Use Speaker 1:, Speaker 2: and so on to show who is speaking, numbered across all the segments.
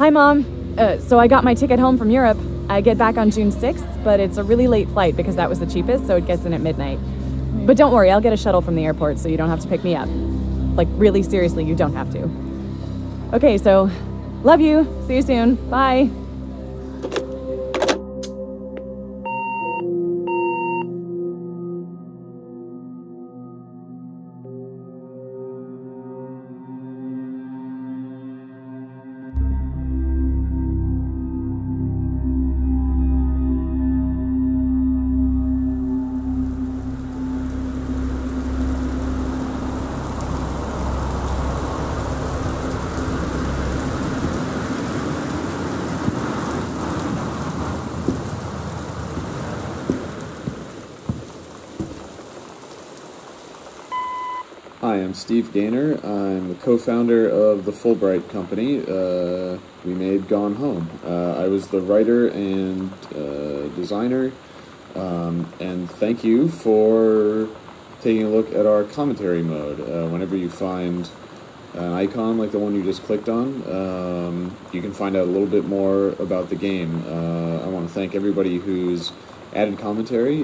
Speaker 1: Hi, Mom. So I got my ticket home from Europe. I get back on June 6th, but it's a really late flight because that was the cheapest, so it gets in at midnight. But don't worry, I'll get a shuttle from the airport so you don't have to pick me up. Like, really, seriously, you don't have to. Okay, so, love you. See you soon. Bye.
Speaker 2: Hi, I'm Steve Gaynor. I'm the co-founder of the Fulbright Company. We made Gone Home. I was the writer and designer, and thank you for taking a look at our commentary mode. Whenever you find an icon like the one you just clicked on, you can find out a little bit more about the game. I want to thank everybody who's added commentary.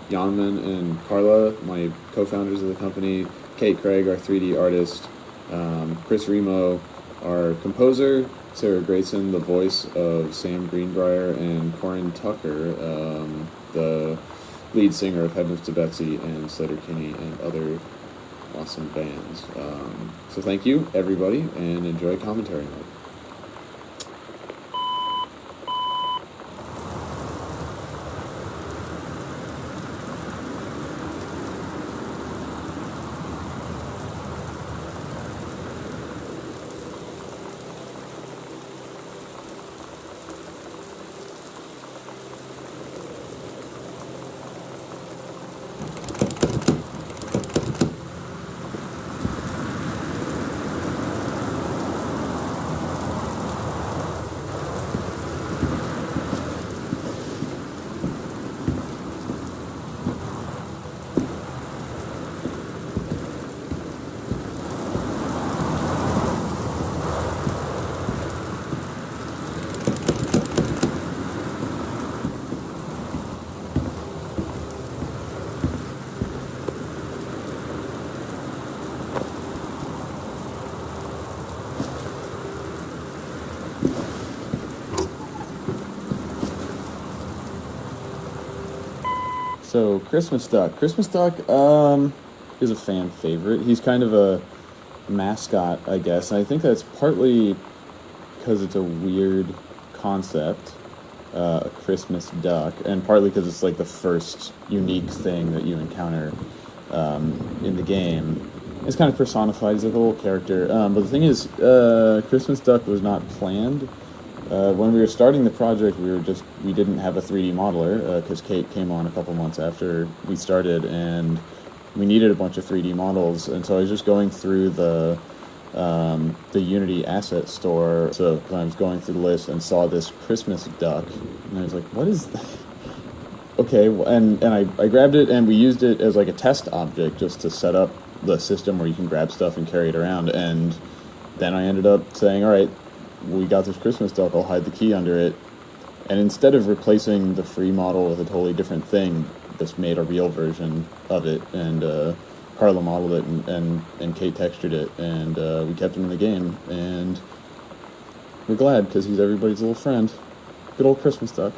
Speaker 2: Janman and Carla, my co-founders of the company, Kate Craig, our 3D artist, Chris Remo, our composer, Sarah Grayson, the voice of Sam Greenbrier, and Corin Tucker, the lead singer of Heavens to Betsy and Slater Kinney and other awesome bands. So thank you, everybody, and enjoy commentary mode. So, Christmas Duck. Christmas Duck is a fan favorite. He's kind of a mascot, I guess. And I think that's partly because it's a weird concept, a Christmas duck, and partly because it's like the first unique thing that you encounter in the game. It's kind of personified. He's like a little character. But the thing is, Christmas Duck was not planned. When we were starting the project, we didn't have a 3D modeler because Kate came on a couple months after we started, and we needed a bunch of 3D models. And so I was just going through the Unity asset store. So I was going through the list and saw this Christmas duck, and I was like, "What is that?" Okay, and I grabbed it, and we used it as like a test object just to set up the system where you can grab stuff and carry it around. And then I ended up saying, "All right, we got this Christmas duck, I'll hide the key under it." And instead of replacing the free model with a totally different thing, just made a real version of it, and Carla modeled it, and Kate textured it, and we kept him in the game, and we're glad, because he's everybody's little friend. Good old Christmas duck.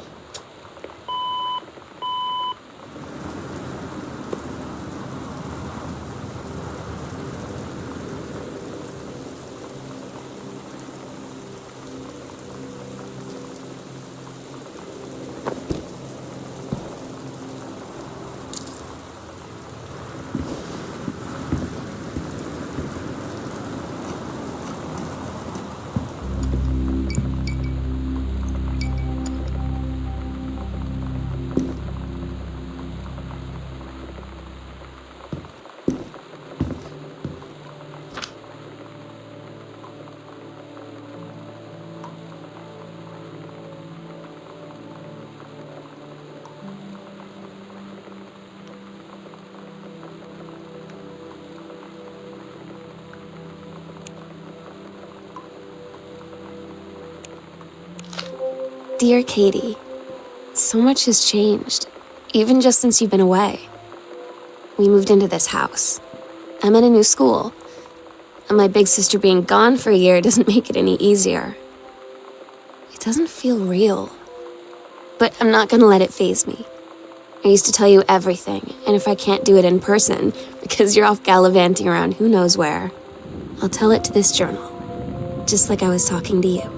Speaker 3: Dear Katie, so much has changed, even just since you've been away. We moved into this house. I'm at a new school, and my big sister being gone for a year doesn't make it any easier. It doesn't feel real, but I'm not gonna let it faze me. I used to tell you everything, and if I can't do it in person, because you're off gallivanting around who knows where, I'll tell it to this journal, just like I was talking to you.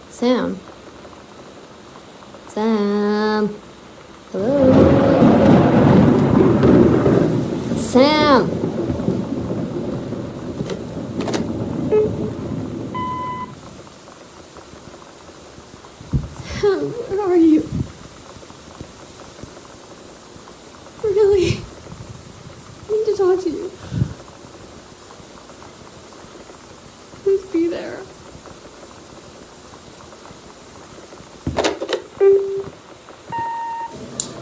Speaker 3: Sam. Sam. Hello? Sam! Sam, where are you? Really? I need to talk to you. Please be there.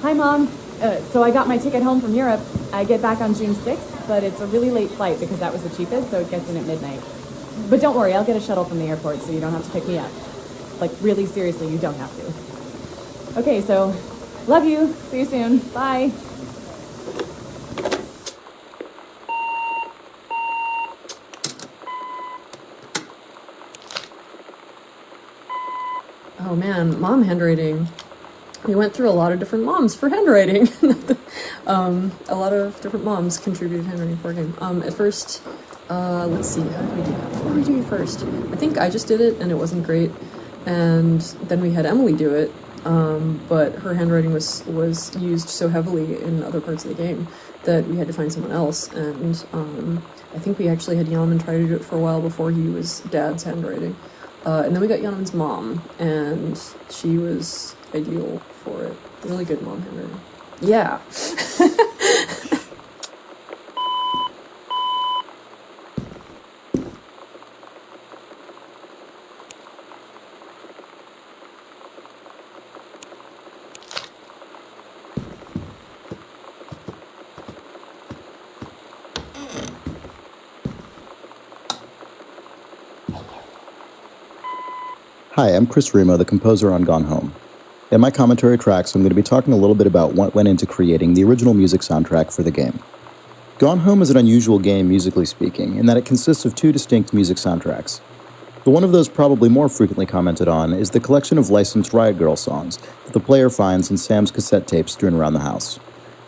Speaker 1: Hi, Mom. So I got my ticket home from Europe. I get back on June 6th, but it's a really late flight because that was the cheapest, so it gets in at midnight. But don't worry, I'll get a shuttle from the airport so you don't have to pick me up. Like, really seriously, you don't have to. Okay, so love you. See you soon. Bye.
Speaker 4: Oh man, mom handwriting. We went through a lot of different moms for handwriting. A lot of different moms contributed handwriting for a game. At first, let's see, how did we do that? What did we do first? I think I just did it and it wasn't great. And then we had Emily do it, but her handwriting was used so heavily in other parts of the game that we had to find someone else. And I think we actually had Yaman try to do it for a while before he was Dad's handwriting. And then we got Yaman's mom, and she was ideal for it. Really good mom handwriting. Yeah.
Speaker 5: Hi, I'm Chris Remo, the composer on Gone Home. In my commentary tracks, I'm going to be talking a little bit about what went into creating the original music soundtrack for the game. Gone Home is an unusual game, musically speaking, in that it consists of two distinct music soundtracks. But one of those probably more frequently commented on is the collection of licensed Riot Girl songs that the player finds in Sam's cassette tapes strewn around the house.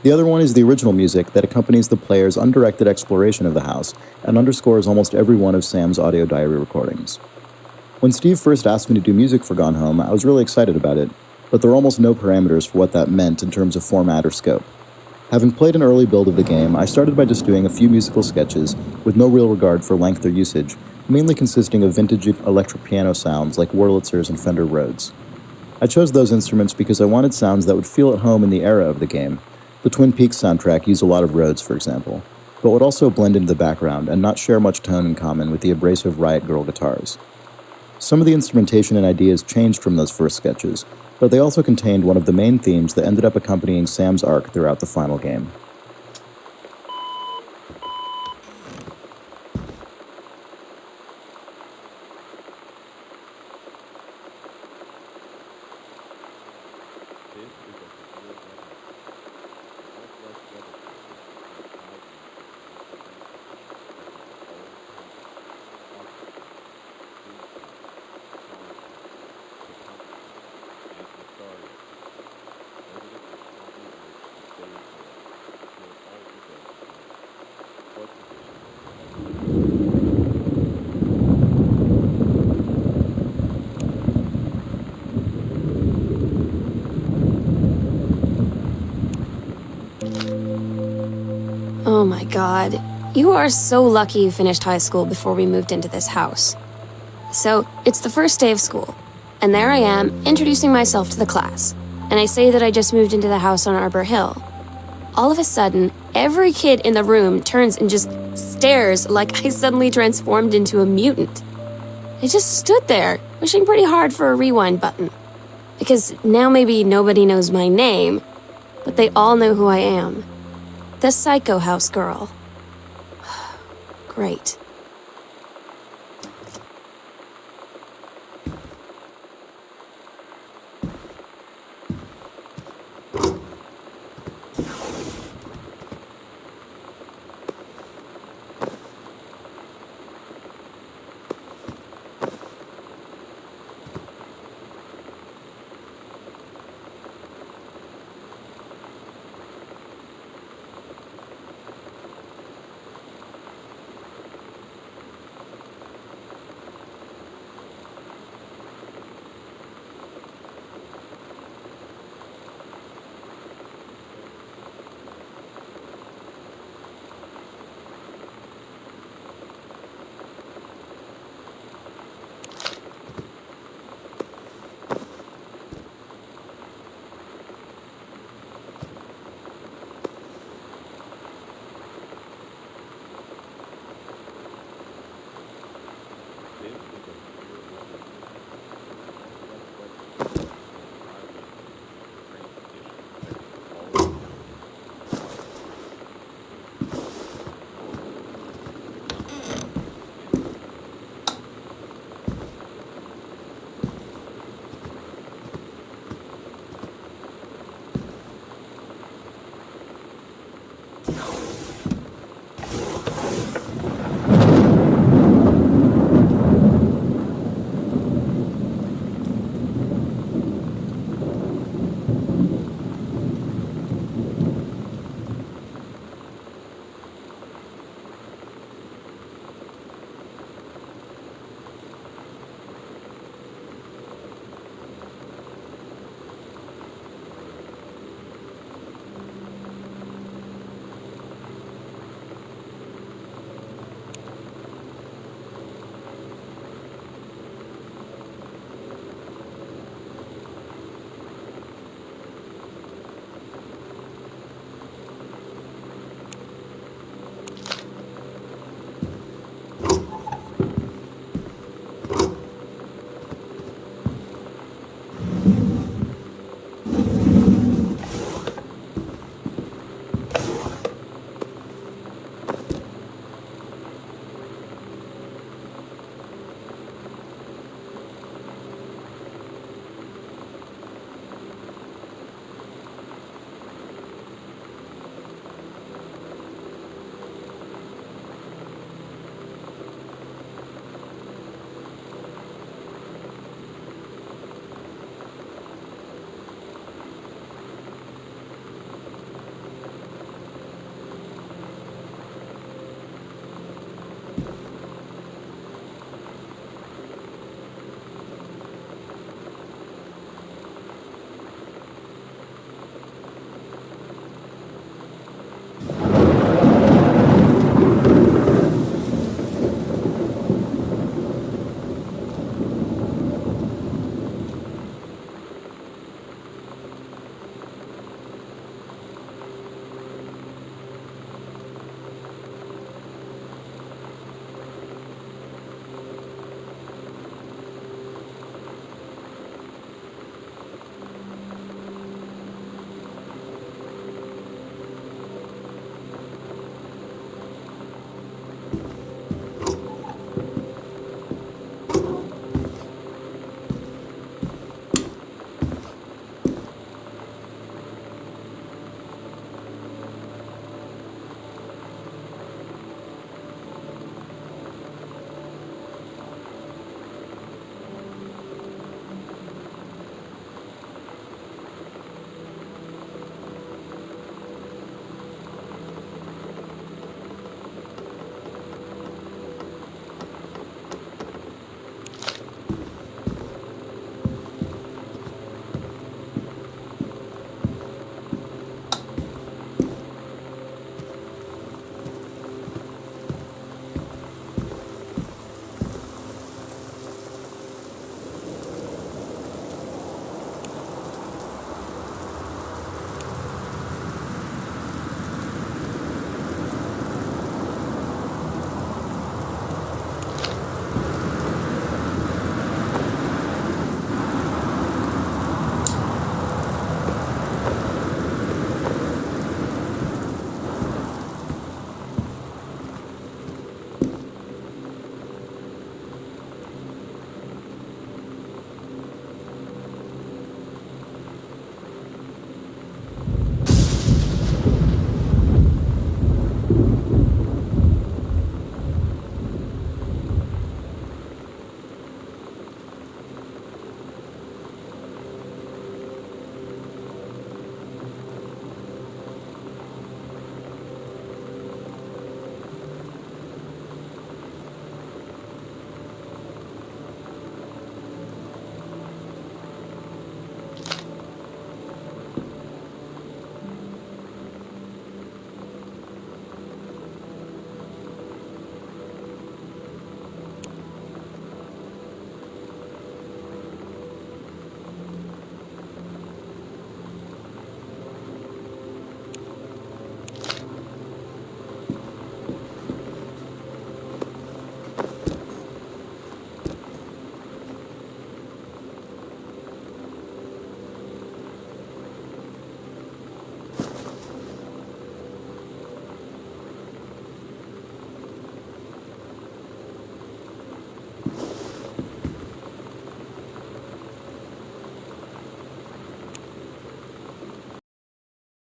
Speaker 5: The other one is the original music that accompanies the player's undirected exploration of the house and underscores almost every one of Sam's audio diary recordings. When Steve first asked me to do music for Gone Home, I was really excited about it, but there were almost no parameters for what that meant in terms of format or scope. Having played an early build of the game, I started by just doing a few musical sketches with no real regard for length or usage, mainly consisting of vintage electric piano sounds like Wurlitzers and Fender Rhodes. I chose those instruments because I wanted sounds that would feel at home in the era of the game. The Twin Peaks soundtrack used a lot of Rhodes, for example, but would also blend into the background and not share much tone in common with the abrasive Riot Girl guitars. Some of the instrumentation and ideas changed from those first sketches, but they also contained one of the main themes that ended up accompanying Sam's arc throughout the final game.
Speaker 3: Oh my god. You are so lucky you finished high school before we moved into this house. So, it's the first day of school, and there I am, introducing myself to the class. And I say that I just moved into the house on Arbor Hill. All of a sudden, every kid in the room turns and just stares like I suddenly transformed into a mutant. I just stood there, wishing pretty hard for a rewind button. Because now maybe nobody knows my name, but they all know who I am. The Psycho House girl. Great.